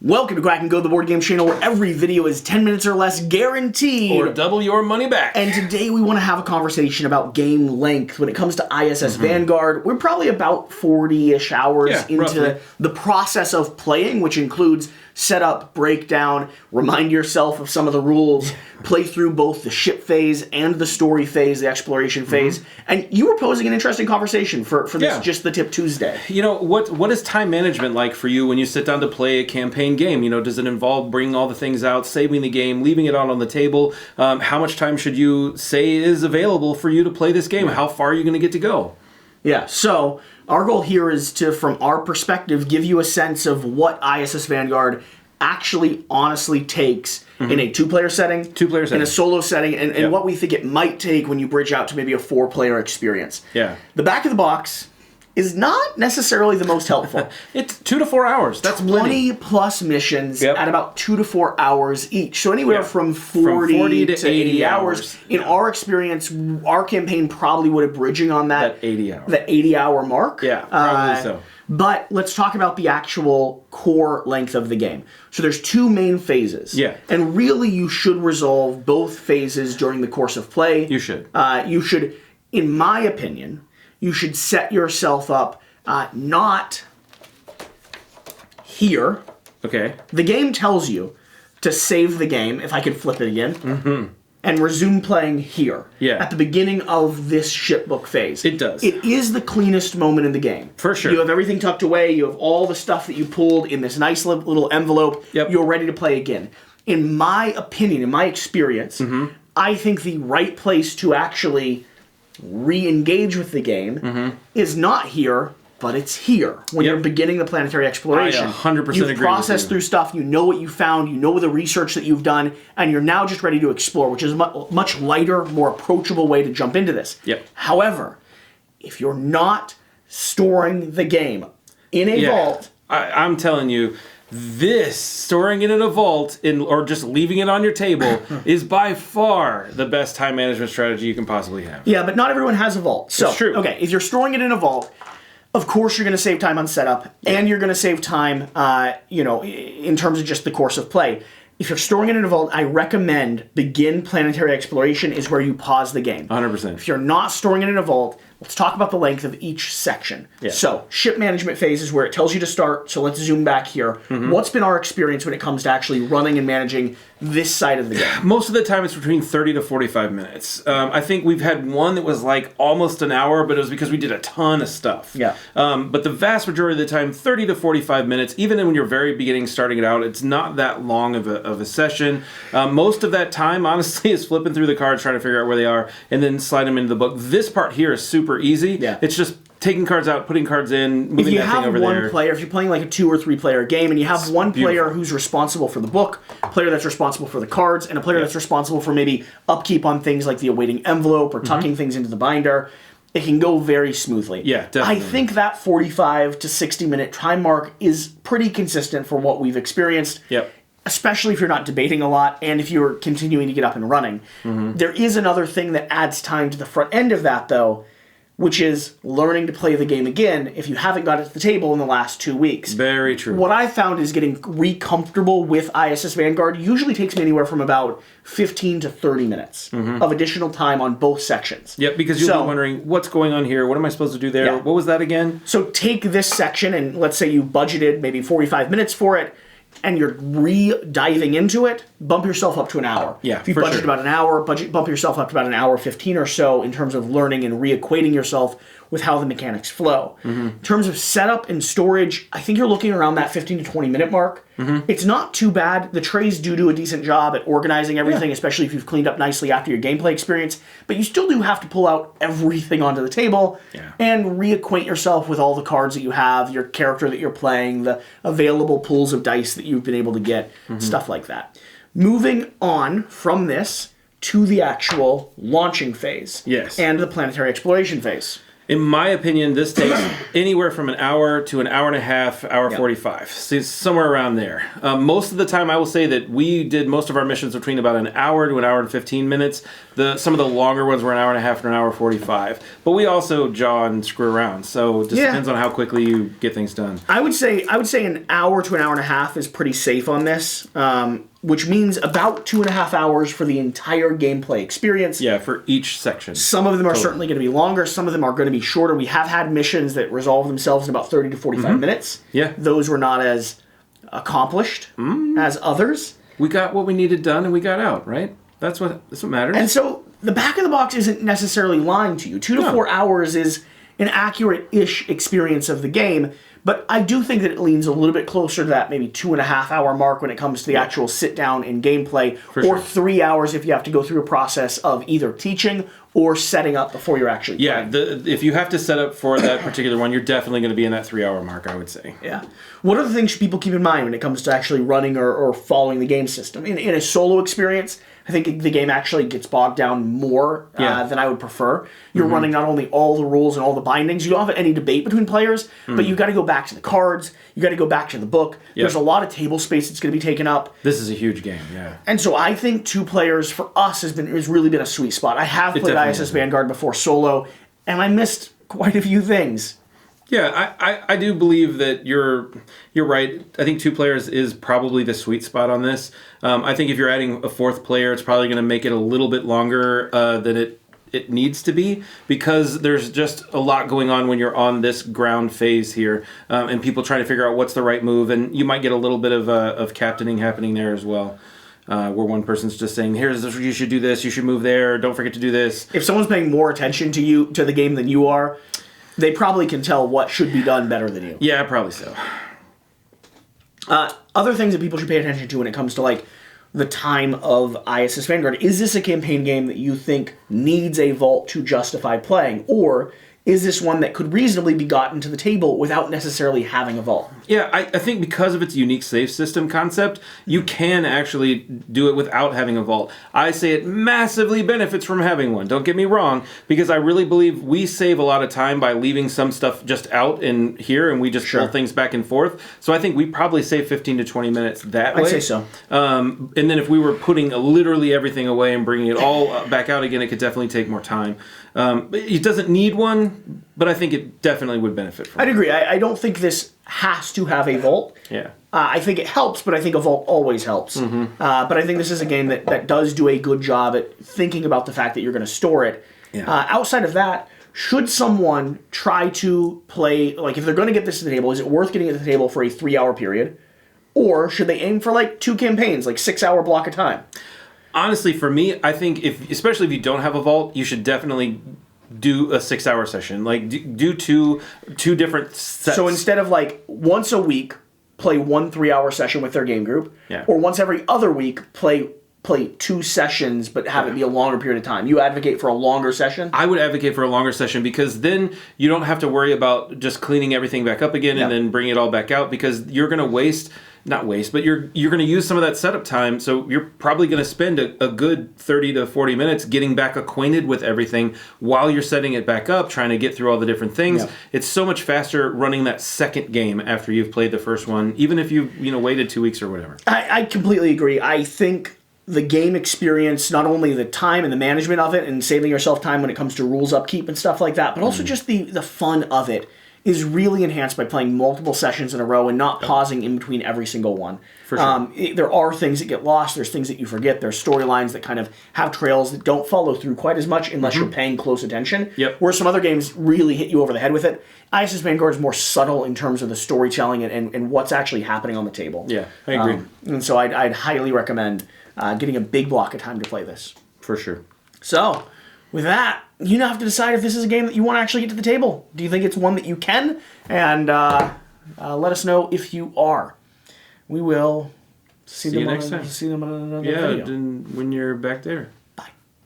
Welcome to Quack&Co, the board game channel where every video is 10 minutes or less guaranteed. Or double your money back. And today we want to have a conversation about game length. When it comes to ISS Vanguard, we're probably about 40-ish hours into roughly the process of playing, which includes setup, breakdown, remind yourself of some of the rules, play through both the ship phase and the story phase, the exploration phase. And you were posing an interesting conversation for this Just the Tip Tuesday. You know, what is time management like for you when you sit down to play a campaign game? You know, does it involve bringing all the things out, saving the game, leaving it out on the table? How much time should you say is available for you to play this game? How far are you going to get to go? Yeah, so our goal here is to, from our perspective, give you a sense of what ISS Vanguard actually honestly takes in a two-player setting, in a solo setting, and what we think it might take when you bridge out to maybe a four-player experience. Yeah. The back of the box is not necessarily the most helpful. It's 2 to 4 hours. That's 20 plus missions at about 2 to 4 hours each. So anywhere from 40 to 80 hours. In our experience, our campaign probably would have bridging on that 80-hour mark. Yeah, probably so. But let's talk about the actual core length of the game. So there's two main phases. Yeah. And really you should resolve both phases during the course of play. You should. You should, in my opinion, you should set yourself up not here. Okay. The game tells you to save the game, if I could flip it again, and resume playing here. Yeah. At the beginning of this shipbook phase. It does. It is the cleanest moment in the game. For sure. You have everything tucked away. You have all the stuff that you pulled in this nice little envelope. Yep. You're ready to play again. In my opinion, in my experience, I think the right place to actually re-engage with the game is not here, but it's here when you're beginning the planetary exploration. I 100% agree You've with processed you. through stuff, you know what you found, you know the research that you've done, and you're now just ready to explore, which is a much lighter, more approachable way to jump into this. Yep. However, if you're not storing the game in a vault... I'm telling you, this, storing it in a vault or just leaving it on your table is by far the best time management strategy you can possibly have. Yeah, but not everyone has a vault. So, it's true. Okay, if you're storing it in a vault, of course you're going to save time on setup, and you're going to save time, in terms of just the course of play. If you're storing it in a vault, I recommend begin planetary exploration is where you pause the game. 100%. If you're not storing it in a vault, let's talk about the length of each section. Yeah. So, ship management phase is where it tells you to start, so let's zoom back here. What's been our experience when it comes to actually running and managing this side of the game? Most of the time it's between 30 to 45 minutes. I think we've had one that was like almost an hour, but it was because we did a ton of stuff. Yeah. But the vast majority of the time, 30 to 45 minutes, even when you're very beginning, starting it out, it's not that long of a session. Most of that time, honestly, is flipping through the cards, trying to figure out where they are, and then slide them into the book. This part here is super easy. Yeah. It's just taking cards out, putting cards in, moving that thing over there. If you have one player, if you're playing like a 2 or 3 player game, and you have one player who's responsible for the book, a player that's responsible for the cards, and a player that's responsible for maybe upkeep on things like the awaiting envelope or tucking things into the binder, it can go very smoothly. Yeah, definitely. I think that 45 to 60 minute time mark is pretty consistent for what we've experienced. Yep. Especially if you're not debating a lot and if you're continuing to get up and running. There is another thing that adds time to the front end of that, though, which is learning to play the game again if you haven't got it to the table in the last 2 weeks. Very true. What I found is getting re-comfortable with ISS Vanguard usually takes me anywhere from about 15 to 30 minutes of additional time on both sections. Yep, because you'll be wondering, what's going on here? What am I supposed to do there? Yeah. What was that again? So take this section, and let's say you budgeted maybe 45 minutes for it, and you're re-diving into it, bump yourself up to an hour. Yeah, if you budgeted about an hour, bump yourself up to about an hour 15 or so in terms of learning and re-equating yourself with how the mechanics flow. In terms of setup and storage, I think you're looking around that 15 to 20 minute mark. It's not too bad. The trays do a decent job at organizing everything, especially if you've cleaned up nicely after your gameplay experience, but you still do have to pull out everything onto the table and reacquaint yourself with all the cards that you have, your character that you're playing, the available pools of dice that you've been able to get, stuff like that. Moving on from this to the actual launching phase and the planetary exploration phase. In my opinion, this takes anywhere from an hour to an hour and a half, hour 45. So it's somewhere around there. Most of the time, I will say that we did most of our missions between about an hour to an hour and 15 minutes. Some of the longer ones were an hour and a half to an hour 45. But we also jaw and screw around. So it just depends on how quickly you get things done. I would say an hour to an hour and a half is pretty safe on this. Which means about 2.5 hours for the entire gameplay experience. Yeah, for each section. Some of them are certainly going to be longer. Some of them are going to be shorter. We have had missions that resolve themselves in about 30 to 45 minutes. Yeah. Those were not as accomplished as others. We got what we needed done and we got out, right? That's what matters. And so the back of the box isn't necessarily lying to you. 2 to 4 hours is an accurate-ish experience of the game. But I do think that it leans a little bit closer to that maybe 2.5 hour mark when it comes to the actual sit down and gameplay, or 3 hours if you have to go through a process of either teaching or setting up before you're actually playing. If you have to set up for that particular one, you're definitely going to be in that 3 hour mark, I would say. Yeah. What other things should people keep in mind when it comes to actually running or following the game system? In a solo experience, I think the game actually gets bogged down more than I would prefer. You're running not only all the rules and all the bindings, you don't have any debate between players, but you got to go back to the cards, you got to go back to the book. There's a lot of table space that's going to be taken up. This is a huge game, yeah. And so I think 2 players for us has really been a sweet spot. I have played ISS Vanguard before solo, and I missed quite a few things. Yeah, I do believe that you're right. I think 2 players is probably the sweet spot on this. I think if you're adding a 4th player, it's probably going to make it a little bit longer than it needs to be, because there's just a lot going on when you're on this ground phase here, and people trying to figure out what's the right move, and you might get a little bit of captaining happening there as well. Where one person's just saying, "Here's this, you should do this, you should move there, don't forget to do this." If someone's paying more attention to the game than you are, they probably can tell what should be done better than you. Yeah, probably so. Other things that people should pay attention to when it comes to like the time of ISS Vanguard. Is this a campaign game that you think needs a vault to justify playing? Or is this one that could reasonably be gotten to the table without necessarily having a vault? Yeah, I think because of its unique save system concept, you can actually do it without having a vault. I say it massively benefits from having one. Don't get me wrong, because I really believe we save a lot of time by leaving some stuff just out in here, and we just pull things back and forth. So I think we probably save 15 to 20 minutes that way. I'd say so. And then if we were putting literally everything away and bringing it all back out again, it could definitely take more time. It doesn't need one, but I think it definitely would benefit from it. I'd agree. I don't think this has to have a vault. Yeah. I think it helps, but I think a vault always helps. But I think this is a game that does do a good job at thinking about the fact that you're going to store it. Yeah. Outside of that, should someone try to play, like if they're going to get this to the table, is it worth getting it to the table for a 3-hour period? Or should they aim for like 2 campaigns, like 6-hour block of time? Honestly, for me, I think especially if you don't have a vault, you should definitely do a 6-hour session. Like do two different sets. So instead of like once a week, play 1 3-hour session with their game group, or once every other week, play 2 sessions, but have it be a longer period of time. You advocate for a longer session? I would advocate for a longer session, because then you don't have to worry about just cleaning everything back up again and then bringing it all back out, because you're going to but you're going to use some of that setup time, so you're probably going to spend a good 30 to 40 minutes getting back acquainted with everything while you're setting it back up, trying to get through all the different things. Yeah. It's so much faster running that second game after you've played the first one, even if you've waited 2 weeks or whatever. I completely agree. I think the game experience, not only the time and the management of it and saving yourself time when it comes to rules upkeep and stuff like that, but also just the fun of it is really enhanced by playing multiple sessions in a row and not pausing in between every single one. For sure. There are things that get lost. There's things that you forget. There's storylines that kind of have trails that don't follow through quite as much unless you're paying close attention. Yep. Where some other games really hit you over the head with it. ISS Vanguard is more subtle in terms of the storytelling and what's actually happening on the table. Yeah, I agree. And so I'd highly recommend getting a big block of time to play this. For sure. So, with that, you now have to decide if this is a game that you want to actually get to the table. Do you think it's one that you can? And let us know if you are. We will see you next time. See them on another video. video. When you're back there.